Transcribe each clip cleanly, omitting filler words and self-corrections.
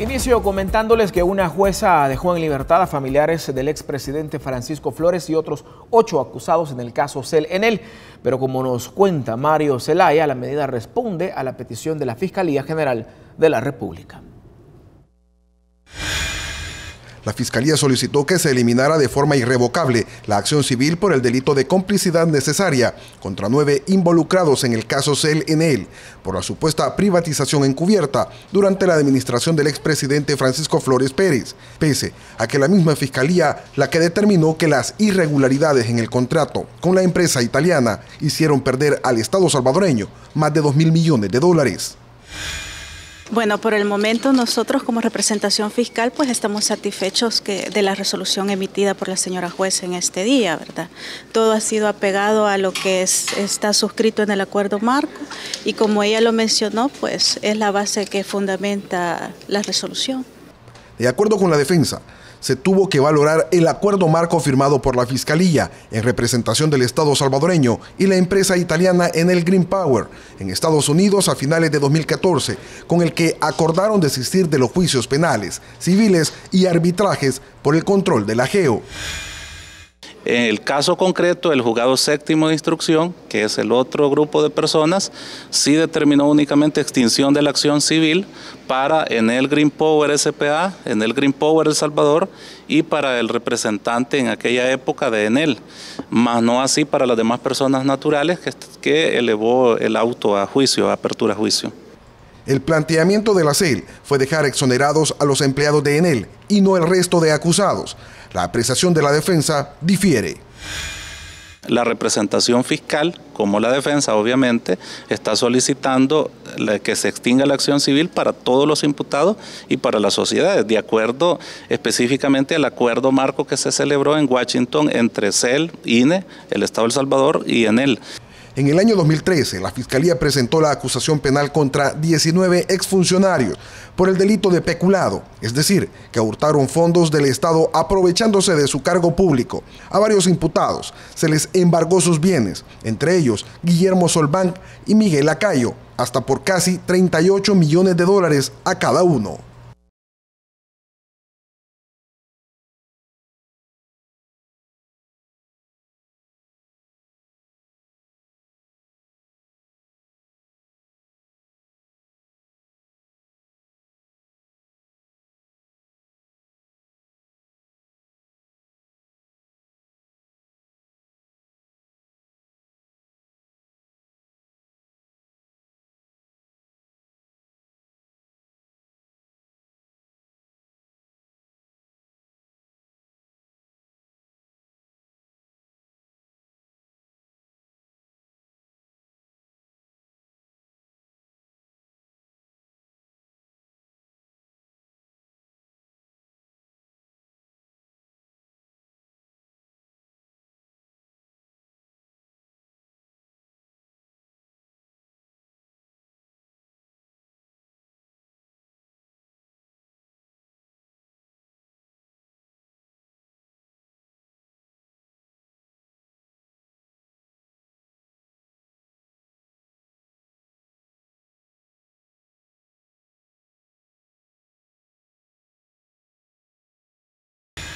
Inicio comentándoles que una jueza dejó en libertad a familiares del expresidente Francisco Flores y otros 8 acusados en el caso CEL-ENEL. Pero como nos cuenta Mario Zelaya, la medida responde a la petición de la Fiscalía General de la República. La Fiscalía solicitó que se eliminara de forma irrevocable la acción civil por el delito de complicidad necesaria contra 9 involucrados en el caso CEL-ENEL por la supuesta privatización encubierta durante la administración del expresidente Francisco Flores Pérez, pese a que la misma Fiscalía la que determinó que las irregularidades en el contrato con la empresa italiana hicieron perder al Estado salvadoreño más de $2.000 millones. Bueno, por el momento nosotros como representación fiscal pues estamos satisfechos de la resolución emitida por la señora jueza en este día, ¿verdad? Todo ha sido apegado a lo que está suscrito en el acuerdo marco y como ella lo mencionó, pues es la base que fundamenta la resolución. De acuerdo con la defensa, se tuvo que valorar el acuerdo marco firmado por la Fiscalía en representación del Estado salvadoreño y la empresa italiana Enel Green Power en Estados Unidos a finales de 2014, con el que acordaron desistir de los juicios penales, civiles y arbitrajes por el control de la GEO. En el caso concreto, el juzgado séptimo de instrucción, que es el otro grupo de personas, sí determinó únicamente extinción de la acción civil para Enel Green Power S.p.A., Enel Green Power El Salvador y para el representante en aquella época de Enel, más no así para las demás personas naturales que elevó el auto a juicio, a apertura a juicio. El planteamiento de la CEL fue dejar exonerados a los empleados de Enel y no el resto de acusados. La apreciación de la defensa difiere. La representación fiscal, como la defensa obviamente, está solicitando que se extinga la acción civil para todos los imputados y para las sociedades, de acuerdo específicamente al acuerdo marco que se celebró en Washington entre CEL, INE, el Estado de El Salvador y Enel. En el año 2013, la Fiscalía presentó la acusación penal contra 19 exfuncionarios por el delito de peculado, es decir, que hurtaron fondos del Estado aprovechándose de su cargo público. A varios imputados se les embargó sus bienes, entre ellos Guillermo Solván y Miguel Lacayo, hasta por casi $38 millones a cada uno.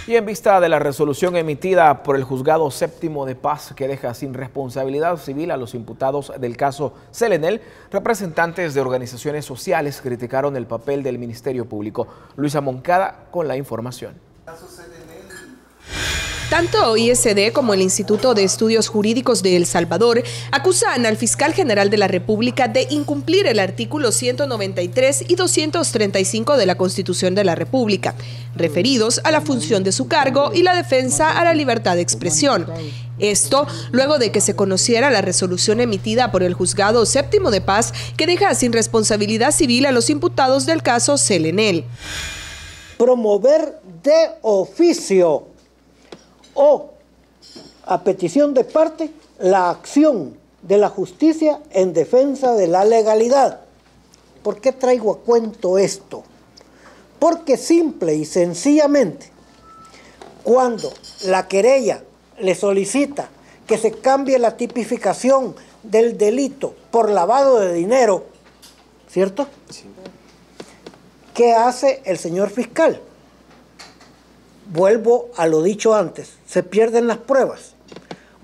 Y en vista de la resolución emitida por el Juzgado Séptimo de Paz que deja sin responsabilidad civil a los imputados del caso CEL-ENEL, representantes de organizaciones sociales criticaron el papel del Ministerio Público. Luisa Moncada con la información. Tanto OISD como el Instituto de Estudios Jurídicos de El Salvador acusan al fiscal general de la República de incumplir el artículo 193 y 235 de la Constitución de la República, referidos a la función de su cargo y la defensa a la libertad de expresión. Esto luego de que se conociera la resolución emitida por el Juzgado Séptimo de Paz que deja sin responsabilidad civil a los imputados del caso CEL-ENEL. Promover de oficio o a petición de parte la acción de la justicia en defensa de la legalidad. ¿Por qué traigo a cuento esto? Porque simple y sencillamente, cuando la querella le solicita que se cambie la tipificación del delito por lavado de dinero, ¿cierto? Sí. ¿Qué hace el señor fiscal? Vuelvo a lo dicho antes, se pierden las pruebas.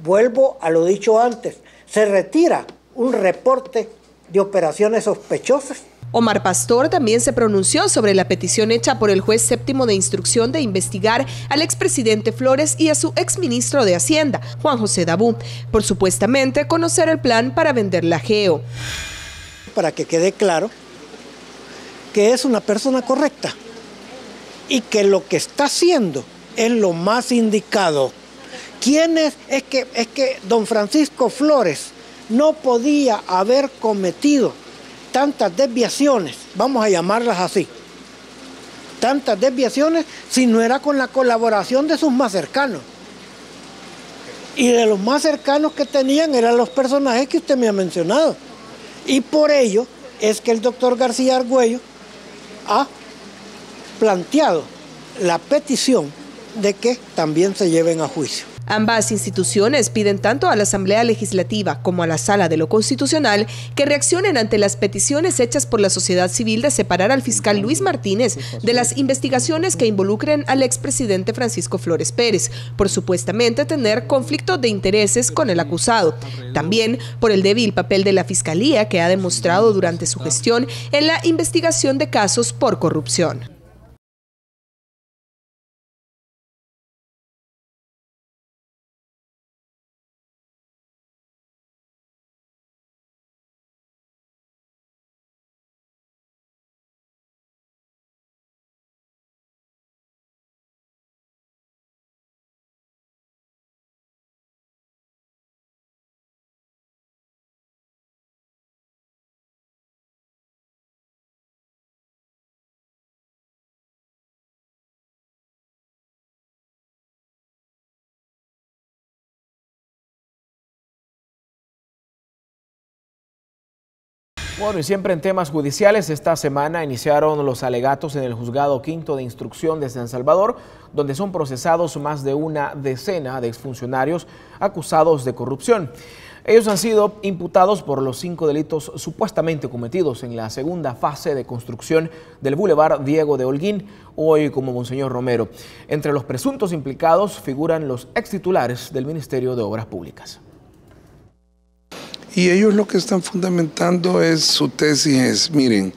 Vuelvo a lo dicho antes, se retira un reporte de operaciones sospechosas. Omar Pastor también se pronunció sobre la petición hecha por el juez séptimo de instrucción de investigar al expresidente Flores y a su exministro de Hacienda, Juan José Dabú, por supuestamente conocer el plan para vender la GEO. Para que quede claro que es una persona correcta y que lo que está haciendo es lo más indicado. ¿Quién es? Es que don Francisco Flores no podía haber cometido tantas desviaciones, vamos a llamarlas así, tantas desviaciones si no era con la colaboración de sus más cercanos. Y de los más cercanos que tenían eran los personajes que usted me ha mencionado. Y por ello es que el doctor García Argüello ha planteado la petición de que también se lleven a juicio. Ambas instituciones piden tanto a la Asamblea Legislativa como a la Sala de lo Constitucional que reaccionen ante las peticiones hechas por la sociedad civil de separar al fiscal Luis Martínez de las investigaciones que involucren al expresidente Francisco Flores Pérez por supuestamente tener conflicto de intereses con el acusado. También por el débil papel de la Fiscalía que ha demostrado durante su gestión en la investigación de casos por corrupción. Bueno, y siempre en temas judiciales, esta semana iniciaron los alegatos en el Juzgado Quinto de Instrucción de San Salvador, donde son procesados más de una decena de exfuncionarios acusados de corrupción. Ellos han sido imputados por los 5 delitos supuestamente cometidos en la segunda fase de construcción del Boulevard Diego de Holguín, hoy como Monseñor Romero. Entre los presuntos implicados figuran los extitulares del Ministerio de Obras Públicas. Y ellos lo que están fundamentando es su tesis, miren,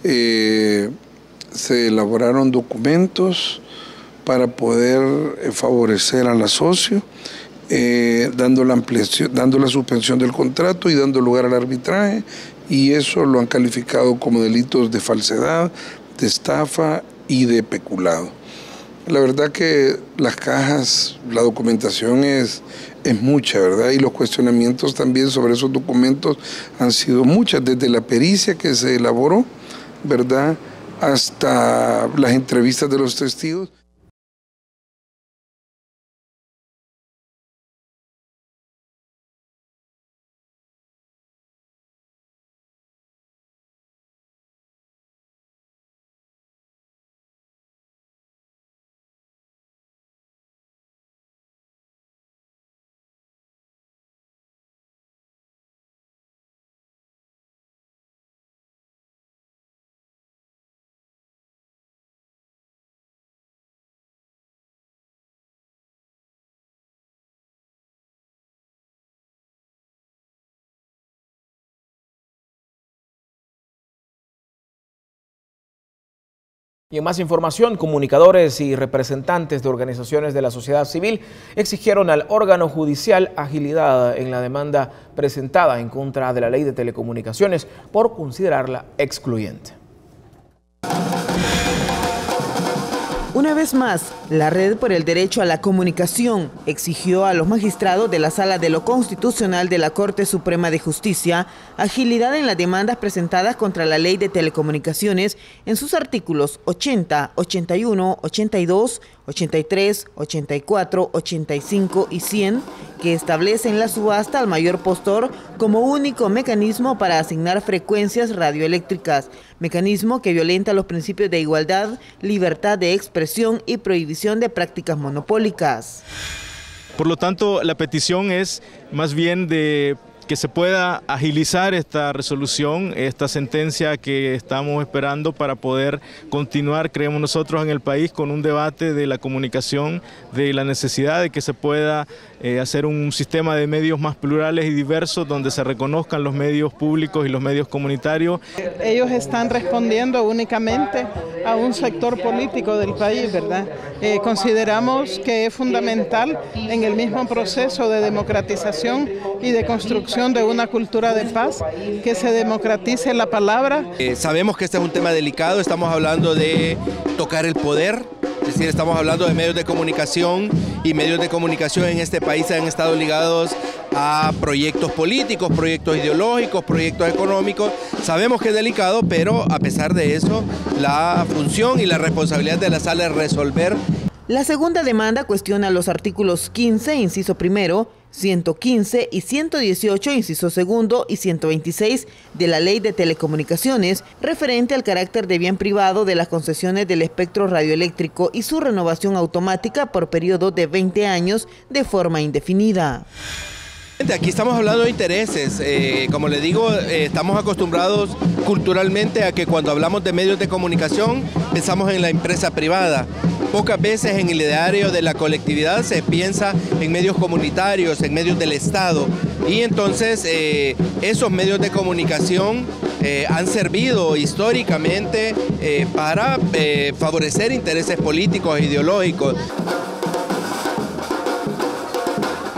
se elaboraron documentos para poder favorecer al socio, dando la suspensión del contrato y dando lugar al arbitraje, y eso lo han calificado como delitos de falsedad, de estafa y de peculado. La verdad que las cajas, la documentación es mucha, ¿verdad? Y los cuestionamientos también sobre esos documentos han sido muchas, desde la pericia que se elaboró, ¿verdad?, hasta las entrevistas de los testigos. Y en más información, comunicadores y representantes de organizaciones de la sociedad civil exigieron al órgano judicial agilidad en la demanda presentada en contra de la Ley de Telecomunicaciones por considerarla excluyente. Una vez más, la Red por el Derecho a la Comunicación exigió a los magistrados de la Sala de lo Constitucional de la Corte Suprema de Justicia agilidad en las demandas presentadas contra la Ley de Telecomunicaciones en sus artículos 80, 81, 82, 83, 84, 85 y 100, que establecen la subasta al mayor postor como único mecanismo para asignar frecuencias radioeléctricas, mecanismo que violenta los principios de igualdad, libertad de expresión y prohibición de prácticas monopólicas. Por lo tanto, la petición es más bien de que se pueda agilizar esta resolución, esta sentencia que estamos esperando para poder continuar, creemos nosotros, en el país con un debate de la comunicación, de la necesidad de que se pueda hacer un sistema de medios más plurales y diversos donde se reconozcan los medios públicos y los medios comunitarios. Ellos están respondiendo únicamente a un sector político del país, ¿verdad? Consideramos que es fundamental en el mismo proceso de democratización y de construcción de una cultura de paz que se democratice la palabra. Sabemos que este es un tema delicado, estamos hablando de tocar el poder. Es decir, estamos hablando de medios de comunicación y medios de comunicación en este país han estado ligados a proyectos políticos, proyectos ideológicos, proyectos económicos. Sabemos que es delicado, pero a pesar de eso, la función y la responsabilidad de la sala es resolver. La segunda demanda cuestiona los artículos 15, inciso primero, 115 y 118, inciso segundo y 126 de la Ley de Telecomunicaciones, referente al carácter de bien privado de las concesiones del espectro radioeléctrico y su renovación automática por periodo de 20 años de forma indefinida. Aquí estamos hablando de intereses, como le digo, estamos acostumbrados culturalmente a que cuando hablamos de medios de comunicación pensamos en la empresa privada. Pocas veces en el ideario de la colectividad se piensa en medios comunitarios, en medios del Estado. Y entonces esos medios de comunicación han servido históricamente para favorecer intereses políticos e ideológicos.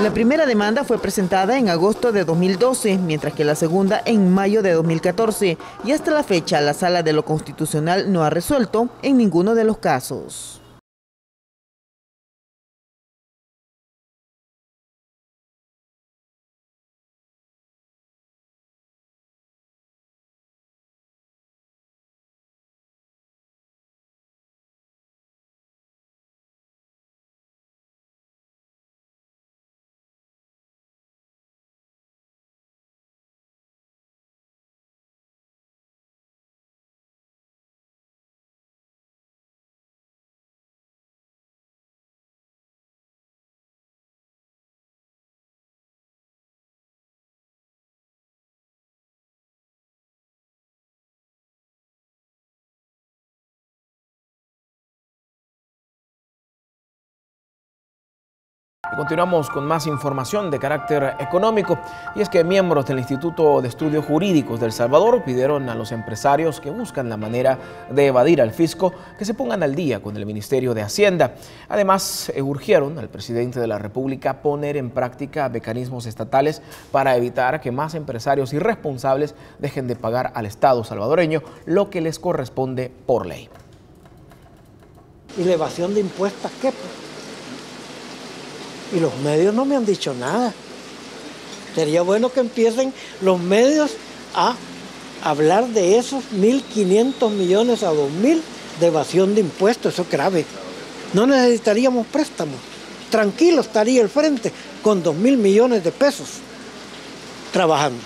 La primera demanda fue presentada en agosto de 2012, mientras que la segunda en mayo de 2014, y hasta la fecha la Sala de lo Constitucional no ha resuelto en ninguno de los casos. Y continuamos con más información de carácter económico, y es que miembros del Instituto de Estudios Jurídicos de El Salvador pidieron a los empresarios que buscan la manera de evadir al fisco que se pongan al día con el Ministerio de Hacienda. Además, urgieron al presidente de la República poner en práctica mecanismos estatales para evitar que más empresarios irresponsables dejen de pagar al Estado salvadoreño lo que les corresponde por ley. ¿Y la evasión de impuestos qué? Y los medios no me han dicho nada. Sería bueno que empiecen los medios a hablar de esos 1.500 millones a 2.000 de evasión de impuestos. Eso es grave. No necesitaríamos préstamos. Tranquilo estaría el frente con 2.000 millones de pesos trabajando.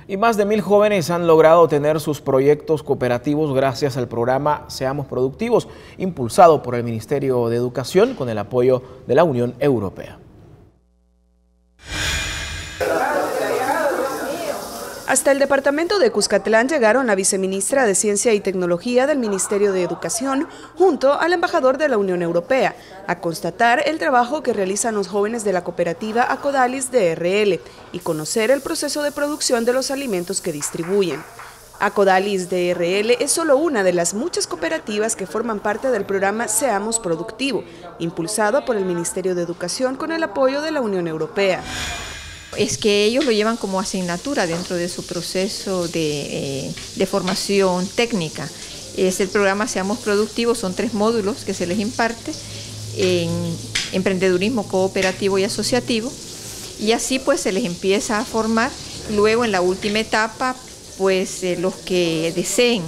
Y más de 1.000 jóvenes han logrado tener sus proyectos cooperativos gracias al programa Seamos Productivos, impulsado por el Ministerio de Educación con el apoyo de la Unión Europea. Hasta el departamento de Cuscatlán llegaron la viceministra de Ciencia y Tecnología del Ministerio de Educación junto al embajador de la Unión Europea a constatar el trabajo que realizan los jóvenes de la cooperativa Acodalis DRL y conocer el proceso de producción de los alimentos que distribuyen. Acodalis DRL es solo una de las muchas cooperativas que forman parte del programa Seamos Productivo, impulsado por el Ministerio de Educación con el apoyo de la Unión Europea. es que ellos lo llevan como asignatura dentro de su proceso de formación técnica. Es el programa Seamos Productivos, son 3 módulos que se les imparte en emprendedurismo cooperativo y asociativo, y así pues se les empieza a formar. Luego en la última etapa, pues los que deseen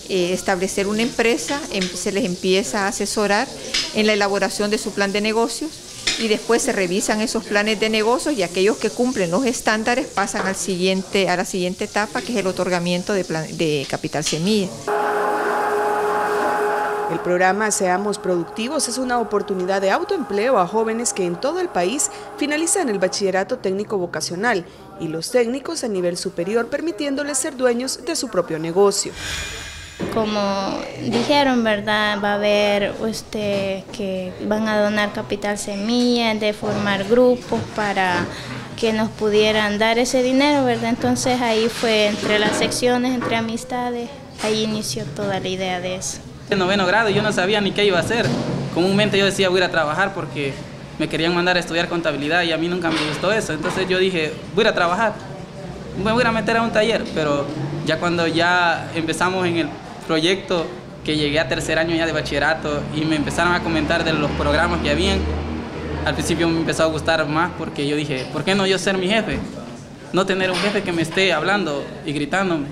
establecer una empresa, se les empieza a asesorar en la elaboración de su plan de negocios, y después se revisan esos planes de negocios, y aquellos que cumplen los estándares pasan a la siguiente etapa, que es el otorgamiento de capital semilla. El programa Seamos Productivos es una oportunidad de autoempleo a jóvenes que en todo el país finalizan el bachillerato técnico vocacional y los técnicos a nivel superior, permitiéndoles ser dueños de su propio negocio. Como dijeron, ¿verdad? Va a haber que van a donar capital semilla, de formar grupos para que nos pudieran dar ese dinero, ¿verdad? Entonces ahí fue entre las secciones, entre amistades, ahí inició toda la idea de eso. En 9º grado yo no sabía ni qué iba a hacer. Comúnmente yo decía voy a ir a trabajar porque me querían mandar a estudiar contabilidad y a mí nunca me gustó eso. Entonces yo dije voy a ir a trabajar, me voy a meter a un taller. Pero ya cuando ya empezamos en el proyecto, que llegué a 3er año ya de bachillerato y me empezaron a comentar de los programas que habían, al principio me empezó a gustar más porque yo dije, ¿por qué no yo ser mi jefe? No tener un jefe que me esté hablando y gritándome.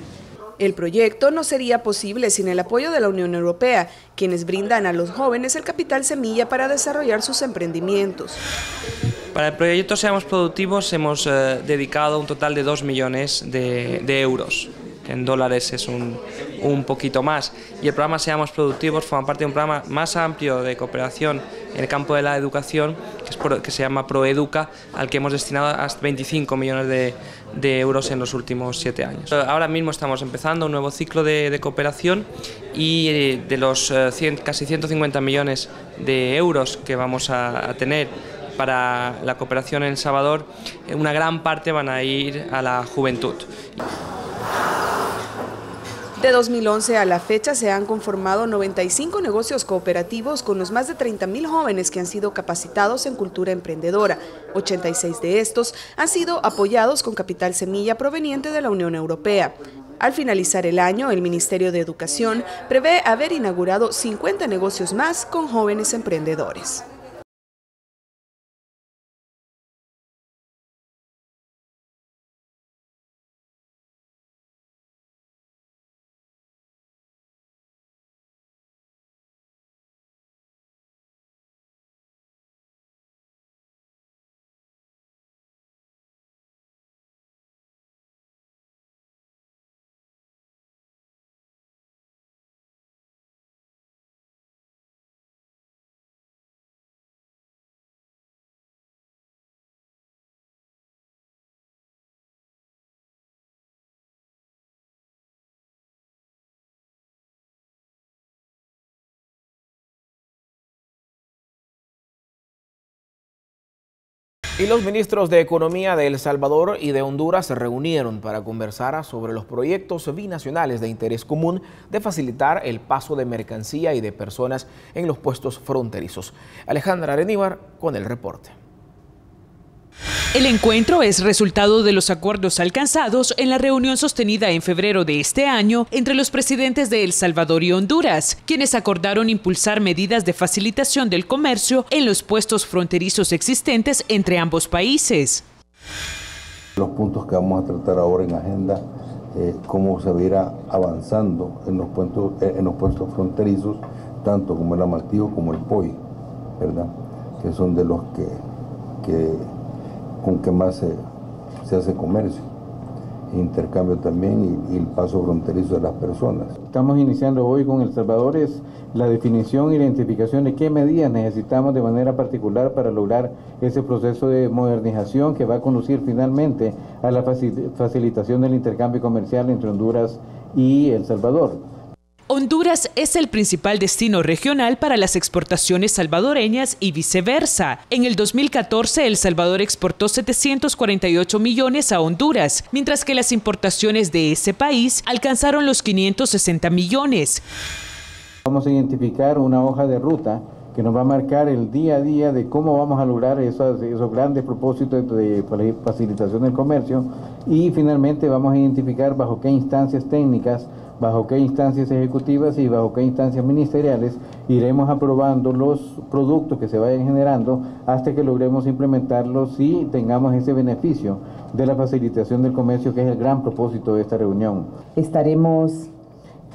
El proyecto no sería posible sin el apoyo de la Unión Europea, quienes brindan a los jóvenes el capital semilla para desarrollar sus emprendimientos. Para el proyecto Seamos Productivos hemos dedicado un total de 2 millones de euros. En dólares es un poquito más. Y el programa Seamos Productivos forma parte de un programa más amplio de cooperación en el campo de la educación, que se llama ProEduca, al que hemos destinado hasta 25 millones de euros en los últimos 7 años. Ahora mismo estamos empezando un nuevo ciclo de cooperación, y de los casi 150 millones de euros que vamos a tener para la cooperación en El Salvador, una gran parte van a ir a la juventud. De 2011 a la fecha se han conformado 95 negocios cooperativos con los más de 30.000 jóvenes que han sido capacitados en cultura emprendedora. 86 de estos han sido apoyados con capital semilla proveniente de la Unión Europea. Al finalizar el año, el Ministerio de Educación prevé haber inaugurado 50 negocios más con jóvenes emprendedores. Y los ministros de Economía de El Salvador y de Honduras se reunieron para conversar sobre los proyectos binacionales de interés común de facilitar el paso de mercancía y de personas en los puestos fronterizos. Alejandra Areníbar con el reporte. El encuentro es resultado de los acuerdos alcanzados en la reunión sostenida en febrero de este año entre los presidentes de El Salvador y Honduras, quienes acordaron impulsar medidas de facilitación del comercio en los puestos fronterizos existentes entre ambos países. Los puntos que vamos a tratar ahora en agenda, cómo se verá avanzando en los puestos fronterizos, tanto como el Amaltío como el POI, ¿verdad? Que son de los con que más se hace comercio, intercambio también y el paso fronterizo de las personas. Estamos iniciando hoy con El Salvador es la definición e identificación de qué medidas necesitamos de manera particular para lograr ese proceso de modernización que va a conducir finalmente a la facilitación del intercambio comercial entre Honduras y El Salvador. Honduras es el principal destino regional para las exportaciones salvadoreñas y viceversa. En el 2014, El Salvador exportó 748 millones a Honduras, mientras que las importaciones de ese país alcanzaron los 560 millones. Vamos a identificar una hoja de ruta que nos va a marcar el día a día de cómo vamos a lograr esos grandes propósitos de facilitación del comercio, y finalmente vamos a identificar bajo qué instancias técnicas, bajo qué instancias ejecutivas y bajo qué instancias ministeriales iremos aprobando los productos que se vayan generando hasta que logremos implementarlos y tengamos ese beneficio de la facilitación del comercio, que es el gran propósito de esta reunión. Estaremos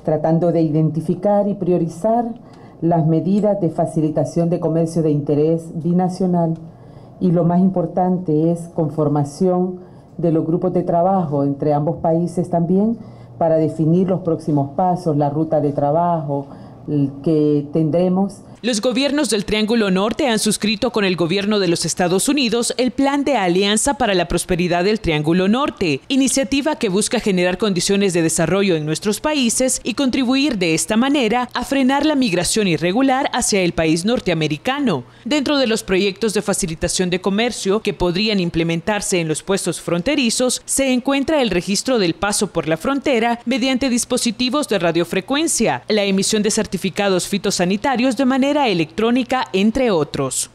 tratando de identificar y priorizar las medidas de facilitación de comercio de interés binacional, y lo más importante es conformación de los grupos de trabajo entre ambos países también, para definir los próximos pasos, la ruta de trabajo que tendremos. Los gobiernos del Triángulo Norte han suscrito con el gobierno de los Estados Unidos el Plan de Alianza para la Prosperidad del Triángulo Norte, iniciativa que busca generar condiciones de desarrollo en nuestros países y contribuir de esta manera a frenar la migración irregular hacia el país norteamericano. Dentro de los proyectos de facilitación de comercio que podrían implementarse en los puestos fronterizos, se encuentra el registro del paso por la frontera mediante dispositivos de radiofrecuencia, la emisión de certificados fitosanitarios de manera electrónica, entre otros.